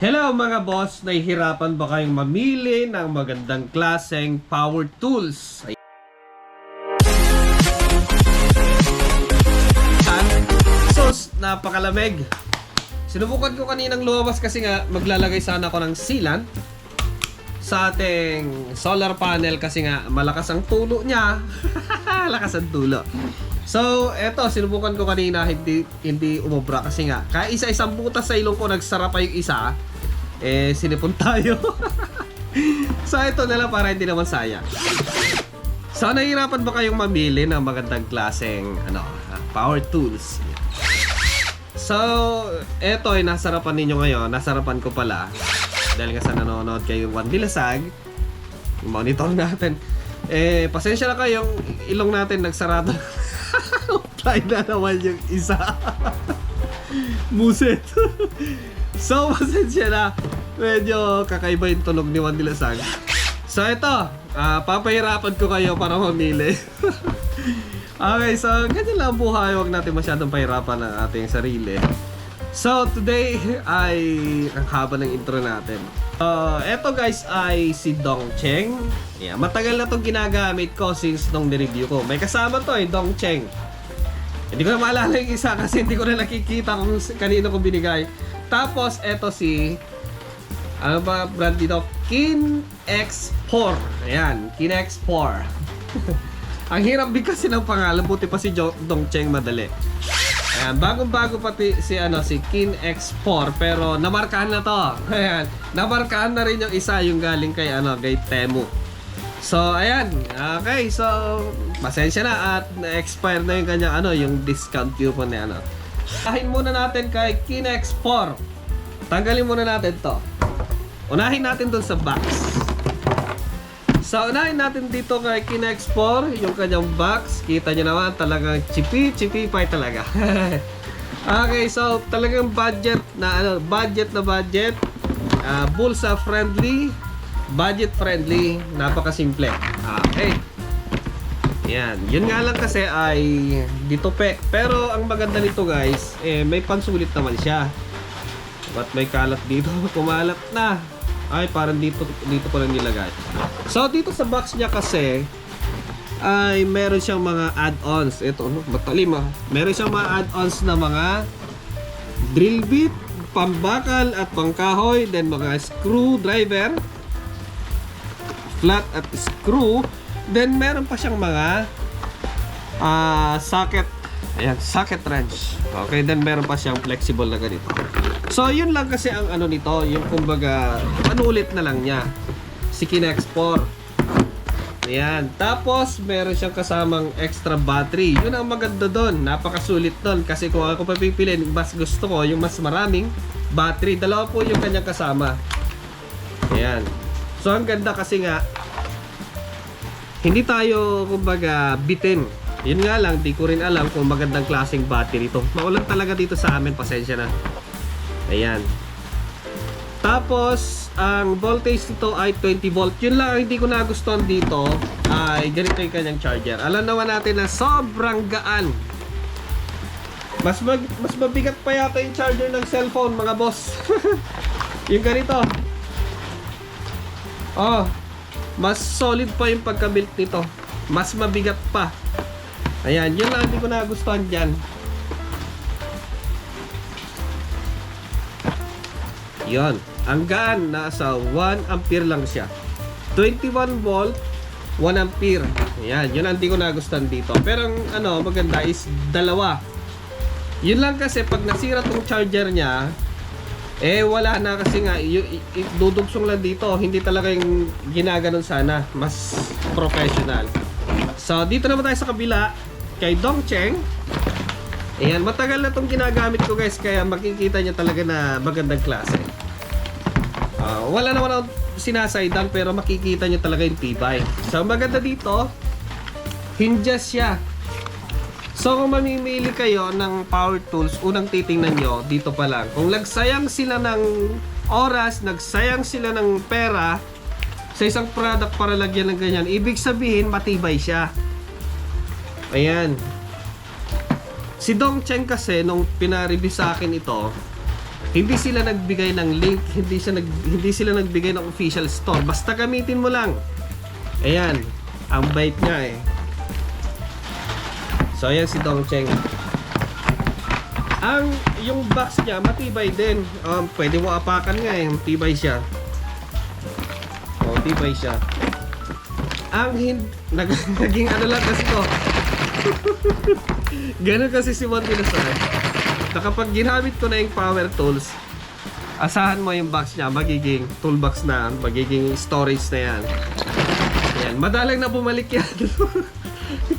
Hello mga boss! Nahihirapan ba kayong mamili ng magandang klaseng power tools? Ayan. Sus! Napakalamig! Sinubukan ko kaninang lumabas kasi nga maglalagay sana ako ng sealant sa ating solar panel kasi nga malakas ang tulo niya. Lakas ang tulo. So, eto, sinubukan ko kanina, hindi umubra kasi nga isa-isang butas sa ilong ko, nagsara pa yung isa. Sinipon tayo. So, ito na lang para hindi naman sayang. So, nahihirapan ba kayong mamili ng magandang klaseng power tools? So, eto ay nasarapan ninyo ngayon. Nasarapan ko pala. Dahil nga sa nanonood kayo Juan Dilasag, monitor natin. Pasensya na kayong ilong natin nagsarado. Tayo na naman yung isa. Muset. So, pasensya na. Medyo kakaiba yung tunog ni Juan Dilasag. So, ito. Papahirapan ko kayo para mamili. Okay, so ganyan lang ang buhay. Huwag natin masyadong pahirapan ang ating sarili. So, today ay ang haba ng intro natin. Eto guys ay si Dongcheng. Yeah, matagal na itong ginagamit ko since nung nireview ko. May kasama to Dongcheng. Hindi ko na maalala yung isa kasi hindi ko na nakikita kung kanino ko binigay. Tapos, eto si ano ba brand dito? KINX4. Ayan, KINX4. Ang hirap bigkasin ng pangalan, buti pa si Dongcheng madali. Ayan, bagong-bago pati si KINX4 pero namarkahan na to. Ayan, namarkahan na rin yung isa yung galing kay kay Temu. So, ayan. Okay, so pasensya na at na-expire na yung kanyang yung discount coupon na Unahin muna natin kay KINX4. Tanggalin muna natin to. Unahin natin dun sa box. So, unahin natin dito kay KINX4, yung kanyang box. Kita nyo naman, talagang chipi pa talaga. Okay, so talagang budget na budget. Bulsa friendly, budget friendly, napakasimple. Okay. Yan, yun nga lang kasi ay dito pero ang maganda nito guys, may pansulit naman siya. Ba't may kalat dito? Kumalat na. Ay, parang dito ko lang nilagay. So, dito sa box niya kasi ay meron siyang mga add-ons. Ito, matalim Meron siyang mga add-ons na mga drill bit, pambakal at pangkahoy, then mga screwdriver, flat at screw. Then meron pa siyang mga socket. Ayan, socket wrench. Okay, then meron pa siyang flexible na ganito. So, yun lang kasi ang nito, yung kumbaga, panulit na lang niya. Si KINX4. Ayan. Tapos, meron siyang kasamang extra battery. Yun ang maganda doon. Napakasulit doon. Kasi kung ako papipiliin, mas gusto ko yung mas maraming battery. Dalawa po yung kanyang kasama. Ayan. So, ang ganda kasi nga, hindi tayo, kumbaga, bitin. Yun nga lang, di ko rin alam kung magandang klaseng battery ito. Maulan talaga dito sa amin, pasensya na. Ayan. Tapos, ang voltage nito ay 20 volt. Yun lang, hindi ko nagustuhan dito ay ganito yung kanyang charger. Alam naman natin na sobrang gaan. Mas mabigat pa yata yung charger ng cellphone, mga boss. Yung ganito. Mas solid pa yung pagka-built nito. Mas mabigat pa. Ayan, yun lang hindi ko nagustuhan dyan. Yun. Ang gaan, nasa 1 ampere lang siya. 21 volt, 1 ampere. Ayan, yun ang hindi ko nagustuhan dito. Pero ang maganda is dalawa. Yun lang kasi pag nasira tong charger niya, wala na kasi nga, dudugsong lang dito. Hindi talaga yung ginaganon sana. Mas professional. So, dito naman tayo sa kabila kay Dongcheng. Ayan, matagal na itong ginagamit ko guys, kaya makikita niya talaga na magandang klase. Wala naman akong sinasaydan pero makikita niyo talaga yung tibay. So, maganda dito, hinges siya. So, kung mamimili kayo ng power tools, unang titingnan nyo, dito pa lang. Kung nagsayang sila ng oras, nagsayang sila ng pera sa isang product para lagyan ng ganyan, ibig sabihin, matibay siya. Ayan. Si Dongcheng kasi, nung pinareview sa akin ito, Hindi sila nagbigay ng link, hindi sila nagbigay ng official store. Basta gamitin mo lang. Ayan, ang bait niya eh. So ayan si Dongcheng. Yung box niya matibay din. Pwede mo apakan nga eh, matibay siya. Matibay siya. Naging ano lang kasi to. Ganun kasi si Juan Dilasag. Na kapag ginamit ko na yung power tools, asahan mo yung box niya, magiging toolbox na, magiging storage na yan. Ayan, madalang na bumalik yan.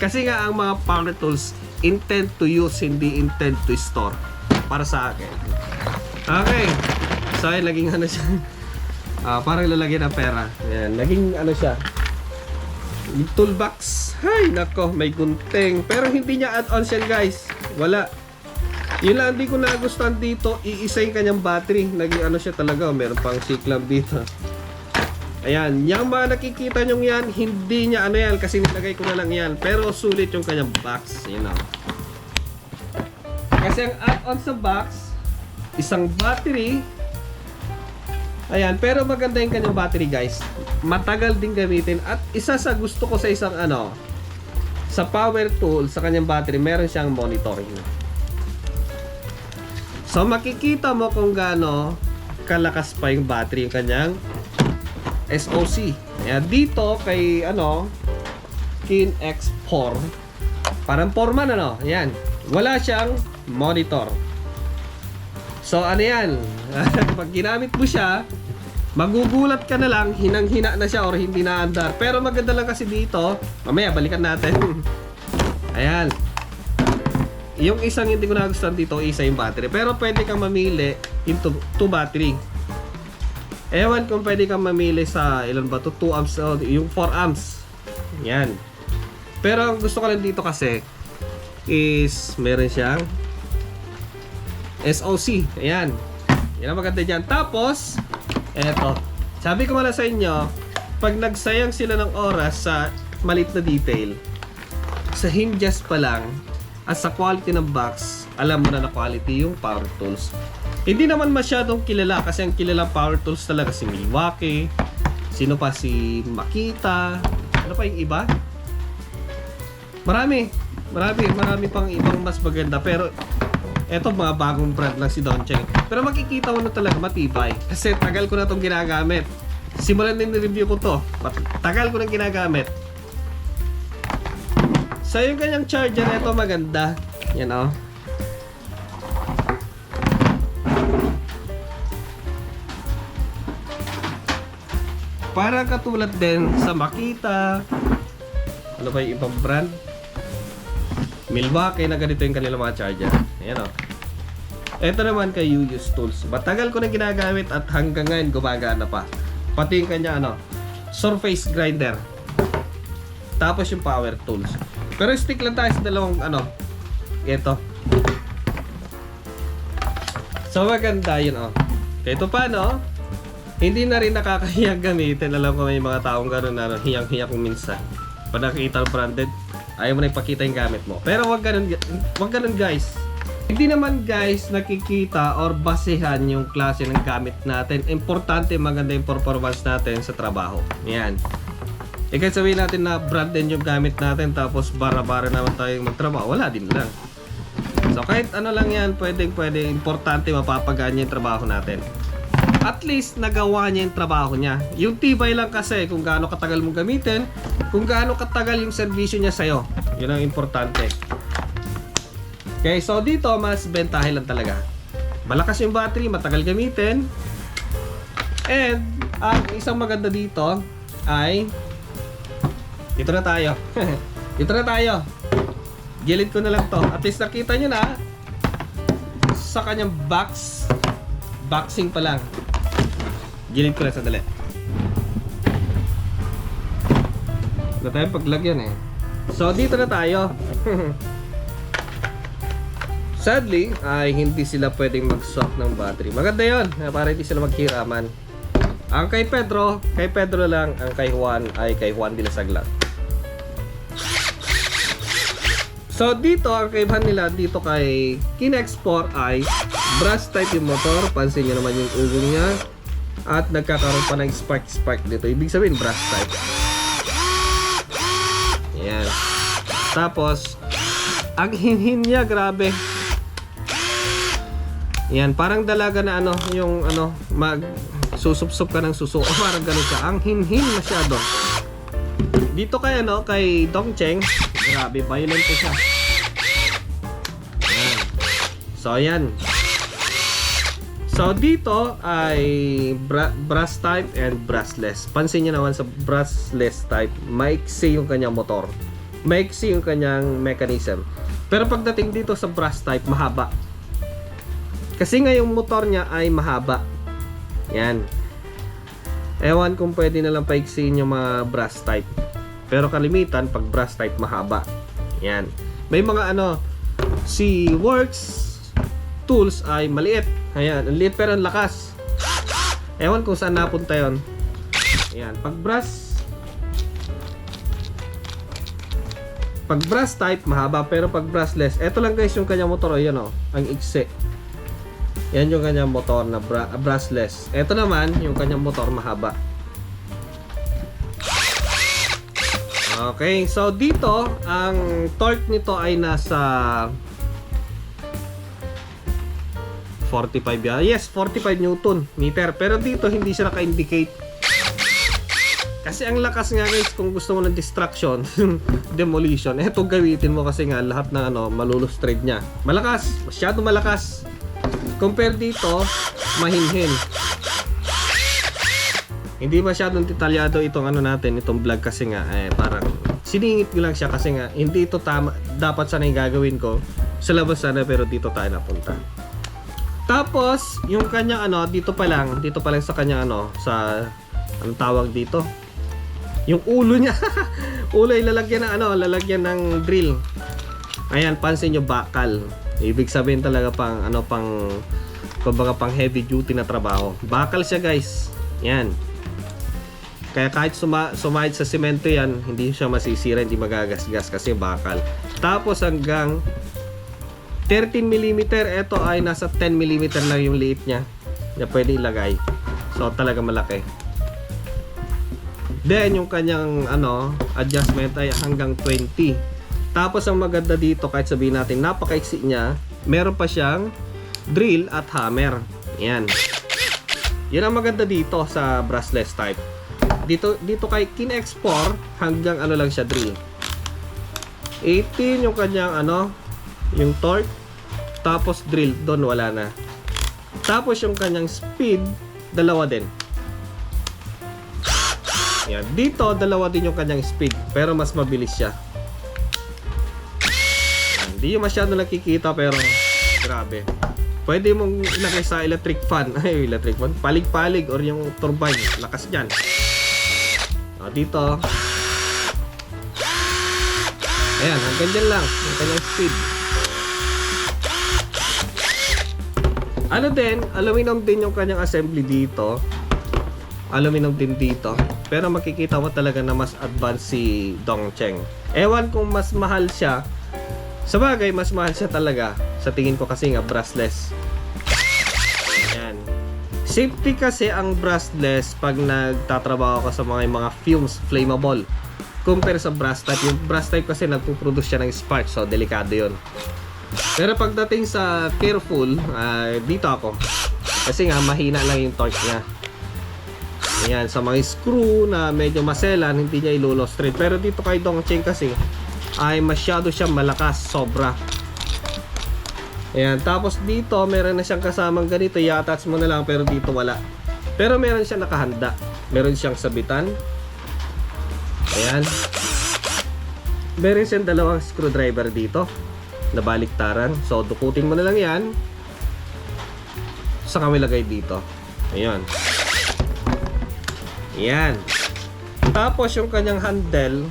Kasi nga ang mga power tools, intent to use, hindi intent to store. Para sa akin. Okay. So, ayan, naging ano siya. Parang lalagyan ng pera. Ayan, naging ano siya. Yung toolbox. Hay, nako, may gunting. Pero hindi niya add-ons yan, guys. Wala. Yun lang, hindi ko nagustuhan dito. Iisa yung kanyang battery. Naging ano siya talaga. Meron pang C-clamp dito. Ayan. Yung mga nakikita nyo yan, hindi niya ano yan. Kasi nilagay ko na lang yan. Pero sulit yung kanyang box. You know. Kasi ang add-on sa box, isang battery. Ayan. Pero maganda yung kanyang battery, guys. Matagal din gamitin. At isa sa gusto ko sa isang ano, sa power tool, sa kanyang battery, meron siyang monitoring. So makikita mo kung gaano kalakas pa yung battery yung kanyang SoC. Ayan, dito kay ano KinX4, parang Foreman ano, ayan, wala siyang monitor. So ano yan, pag ginamit mo siya, magugulat ka na lang, hinang-hina na siya or hindi na andar. Pero maganda lang kasi dito, mamaya balikan natin. Ayan. Yung isang hindi ko nagustuhan dito, isa yung battery. Pero pwede kang mamili into 2 battery. Ewan kung pwede kang mamili sa ilan ba to, 2 amps o yung 4 amps. Yan. Pero ang gusto ko lang dito kasi is meron siyang SoC. Ayan. Yan ang maganda dyan. Tapos, eto. Sabi ko mala sa inyo, pag nagsayang sila ng oras sa maliit na detail, sa hinges pa lang, at sa quality ng box, alam mo na na quality yung power tools. Hindi naman masyadong kilala kasi ang kilala power tools talaga si Milwaukee, sino pa, si Makita, ano pa yung iba? Marami pang ibang mas maganda, pero eto mga bagong brand lang si Dongcheng. Pero makikita mo na talaga matibay kasi tagal ko na itong ginagamit. Simulan din review ko to, tagal ko na ginagamit. So yung kanyang charger ito maganda. Yan o. Para katulad din sa Makita. Ano ba yung ibang brand? Milwaukee na ganito yung kanilang mga charger. Ayan o. Ito naman kay UUS Tools. Matagal ko na ginagamit at hanggang ngayon gumagana pa. Pati yung kanya ano, surface grinder. Tapos yung power tools. Pero stick lang tayo sa dalawang ano. Ito. So maganda yun oh. Ito pa no. Hindi na rin nakakahiyang gamitin. Alam ko may mga taong gano'n na hiyang-hiya kung minsan. Pag nakikita branded, ayaw mo na ipakita yung gamit mo. Pero wag ganun guys. Hindi naman guys nakikita or basehan yung klase ng gamit natin. Importante maganda yung performance natin sa trabaho. Yan. Kahit sabihin natin na branded yung gamit natin tapos bara-bara naman tayong magtrabaho, wala din lang. So kahit ano lang yan, pwede, importante mapapagaan niya yung trabaho natin. At least nagawa niya yung trabaho niya. Yung tibay lang kasi kung gaano katagal mong gamitin, kung gaano katagal yung servisyo niya sa'yo. Yun ang importante. Okay, so dito mas bentahe lang talaga. Malakas yung battery, matagal gamitin. And ang isang maganda dito ay dito na tayo. Dito na tayo. Gilid ko na lang to. At least nakita nyo na sa kanyang boxing pa lang. Gilid ko na sandali. Wala tayong paglagyan eh. So dito na tayo. Sadly ay hindi sila pwedeng mag-swap ng battery. Maganda yun para hindi sila maghiraman. Ang kay Pedro lang. Ang kay Juan ay kay Juan Dilasag lang. So dito, ang kaibahan nila dito kay Kinexplore ay brush type yung motor. Pansin nyo naman yung ugong niya. At nagkakaroon pa ng spark dito. Ibig sabihin brush type. Yan. Tapos, ang hinhin niya, grabe. Yan, parang dalaga na ano, yung ano, susupsup ka ng suso. O parang ganun siya. Ang hinhin masyado. Dito kay ano, kay Dongcheng, grabe, violent po siya. Yan. So, ayan. So, dito ay brush type and brushless. Pansin nyo naman sa brushless type, maiksi yung kanyang motor. Maiksi yung kanyang mechanism. Pero pagdating dito sa brush type, mahaba. Kasi nga yung motor niya ay mahaba. Yan. Ewan kung pwede na lang paiksiin yung mga brush type. Pero kalimitan, pag brush type, mahaba. Yan. May mga ano, si Works tools ay maliit. Ayan, ang liit pero ang lakas. Ewan kung saan napunta yun. Ayan, pag brush type, mahaba. Pero pag brushless, eto lang guys yung kanyang motor. Ayan o, ang iksi. Yan yung kanyang motor na brushless. Ito naman, yung kanyang motor mahaba. Okay, so dito, ang torque nito ay nasa 45 yan. Yes, 45 Newton meter. Pero dito, hindi siya naka-indicate. Kasi ang lakas nga guys, kung gusto mo ng distraction, demolition, eto gawitin mo kasi nga lahat ng ano, malulustrade niya. Malakas, masyado malakas. Compare dito, mahinhin. Hindi masyadong detalyado itong ano natin, itong vlog kasi nga parang siningit ko lang siya kasi nga hindi ito tama, dapat sana yung gagawin ko sa labas sana, pero dito tayo napunta. Tapos, yung kanyang ano, dito pa lang sa kanyang ano, sa anong tawag dito? Yung ulo niya. Ulo ay lalagyan ng ano, lalagyan ng drill. Ayan, pansin nyo, bakal. Ibig sabihin talaga pang ano, kumbaga pang heavy duty na trabaho. Bakal siya guys. Yan. Kaya kahit sumahid sa semento yan, hindi siya masisira, hindi magagasgas kasi bakal. Tapos hanggang 13mm, ito ay nasa 10mm lang yung liit niya na pwede ilagay. So talaga malaki. Then yung kanyang ano, adjustment ay hanggang 20. Tapos ang maganda dito, kahit sabihin natin napakaiksi niya, meron pa siyang drill at hammer. Yan. Yan ang maganda dito sa brushless type. Dito kay Kinexplore, hanggang ano lang siya, drill. 18 yung kanyang ano, yung torque. Tapos drill, doon wala na. Tapos yung kanyang speed, dalawa din. Yan. Dito, dalawa din yung kanyang speed, pero mas mabilis siya. Hindi yung masyado nakikita pero grabe. Pwede mong ilagay sa electric fan. Ay, electric fan. Palig-palig or yung turbine. Lakas dyan. Dito. Ayan, hanggang dyan lang. Yung kanyang speed. Ano din, aluminum din yung kanyang assembly dito. Aluminum din dito. Pero makikita mo talaga na mas advanced si Dongcheng. Ewan kung mas mahal siya. Sa bagay, mas mahal siya talaga. Sa tingin ko kasi nga brushless. Ayan. Safety kasi ang brushless pag nagtatrabaho ka sa mga fumes, flammable. Compare sa brush type. Yung brush type kasi nagpuproduce siya ng spark. So, delikado yun. Pero pagdating sa careful, dito ako. Kasi nga, mahina lang yung torque niya. Ayan, sa mga screw na medyo maselan, hindi niya ilulustrate. Pero dito kay Dongcheng kasi, ay masyado siyang malakas, sobra. Ayan, tapos dito meron na siyang kasamang ganito, i-attach mo na lang, pero dito wala. Pero meron siyang nakahanda, meron siyang sabitan. Ayan, meron siyang dalawang screwdriver dito na baliktaran. So dukutin mo na lang yan, saka may lagay dito. Ayan. Ayan. Tapos yung kanyang handle,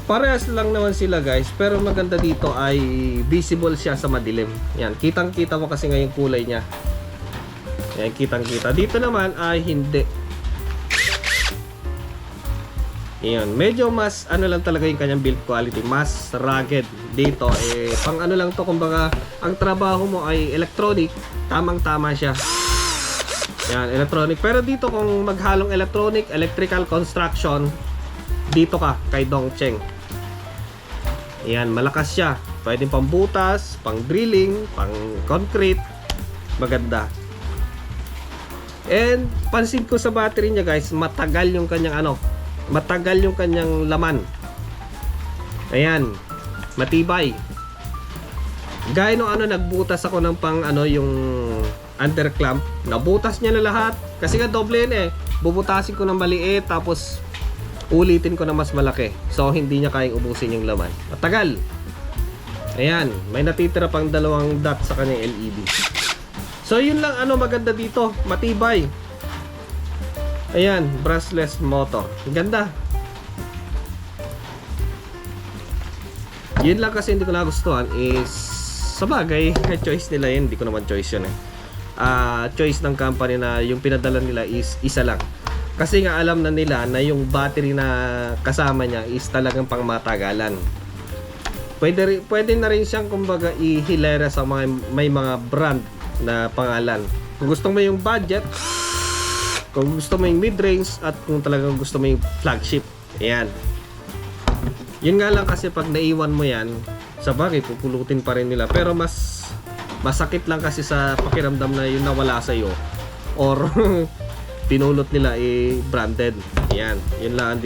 parehas lang naman sila guys, pero maganda dito ay visible siya sa madilim. Yan, kitang-kita mo kasi nga yung kulay niya. Yan, kitang-kita. Dito naman ay hindi. Yan, medyo mas ano lang talaga yung kanyang build quality, mas rugged. Dito pang ano lang to, kumbaga ang trabaho mo ay electronic, tamang-tama siya. Yan, electronic. Pero dito kung maghalong electronic, electrical construction, dito ka kay Dongcheng. Yan, malakas siya. Pwedeng pang butas, pang drilling, pang concrete. Maganda. And pansin ko sa battery niya guys, matagal yung kanyang laman. Ayan, matibay. Gaya nung nagbutas ako ng pang yung underclamp, nabutas niya na lahat. Kasi nga doble yun bubutasin ko ng maliit, tapos ulitin ko na mas malaki. So hindi niya kayang ubusin yung laman. Matagal. Ayan, may natitira pang 2 dot sa kanyang LED. So yun lang maganda dito, matibay. Ayan, brushless motor. Ang ganda. Yun lang kasi hindi ko nagustuhan is, sa bagay, choice nila yun. Hindi ko naman choice yun choice ng company na yung pinadala nila is isa lang. Kasi nga alam na nila na yung battery na kasama niya is talagang pangmatagalan. Pwede na rin siyang kumbaga ihilera sa may mga brand na pangalan. Kung gusto mo yung budget, kung gusto mo yung mid-range, at kung talagang gusto mo yung flagship. Ayan. Yun nga lang kasi pag naiwan mo yan, sa bagay, pupulutin pa rin nila. Pero mas masakit lang kasi sa pakiramdam na yung nawala sa'yo. Or pinulot nila branded. Ayan. Yun lang ang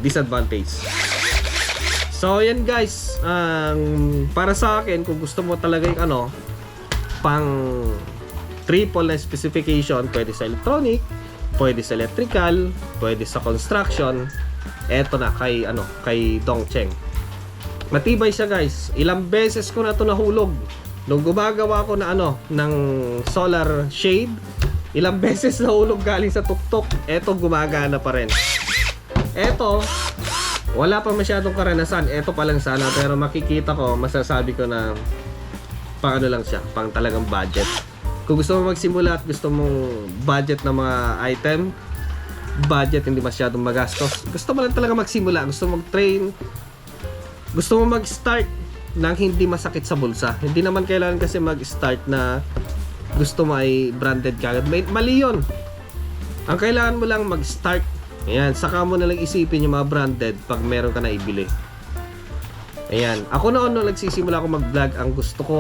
disadvantage. So, yan guys. Para sa akin, kung gusto mo talaga yung pang triple na specification, pwede sa electronic, pwede sa electrical, pwede sa construction. Eto na kay Dongcheng. Matibay siya guys. Ilang beses ko na to nahulog. Nung gumagawa ko na ng solar shade, ilang beses nahulog galing sa tuktok. Eto gumagana pa rin. Eto wala pa masyadong karanasan. Eto pa lang sana, pero makikita ko, masasabi ko na pang lang siya, pang talagang budget. Kung gusto mo magsimula at gusto mong budget na mga item, budget, hindi masyadong magastos, gusto mo lang talaga magsimula, gusto mo mag-train, gusto mo mag-start nang hindi masakit sa bulsa. Hindi naman kailangan kasi mag-start na gusto mo ay branded kagad. Mali yun. Ang kailangan mo lang mag-start. Ayan, saka mo na lang isipin yung mga branded pag meron ka na ibili. Ayan, ako noon nung nagsisimula ako mag-vlog, ang gusto ko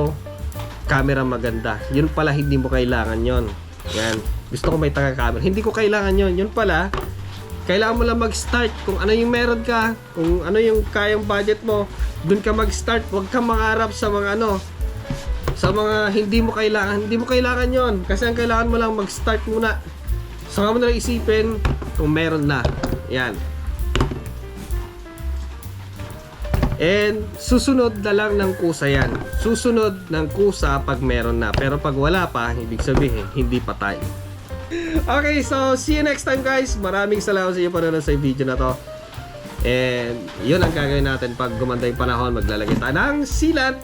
camera maganda. Yun pala hindi mo kailangan yon. Yan. Gusto ko may taga-camera. Hindi ko kailangan yon. Yun pala, kailangan mo lang mag-start. Kung ano yung meron ka, kung ano yung kayang budget mo, dun ka mag-start. Huwag kang mangarap sa mga sa mga hindi mo kailangan. Hindi mo kailangan yon. Kasi ang kailangan mo lang mag-start muna. Saka mo na lang isipin kung meron na. Yan. And susunod na lang ng kusa yan. Susunod ng kusa pag meron na. Pero pag wala pa, ibig sabihin, hindi pa tayo. Okay, so see you next time guys. Maraming salamat sa iyo para sa video na to. And yun ang gagawin natin pag gumanda yung panahon. Maglalagay tayo ng sealant.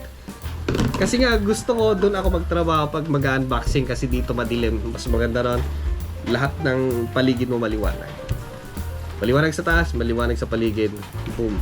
Kasi nga gusto ko doon ako magtrabaho pag mag-unboxing. Kasi dito madilim. Mas maganda ron. Lahat ng paligid mo maliwanag. Maliwanag sa taas, maliwanag sa paligid. Boom.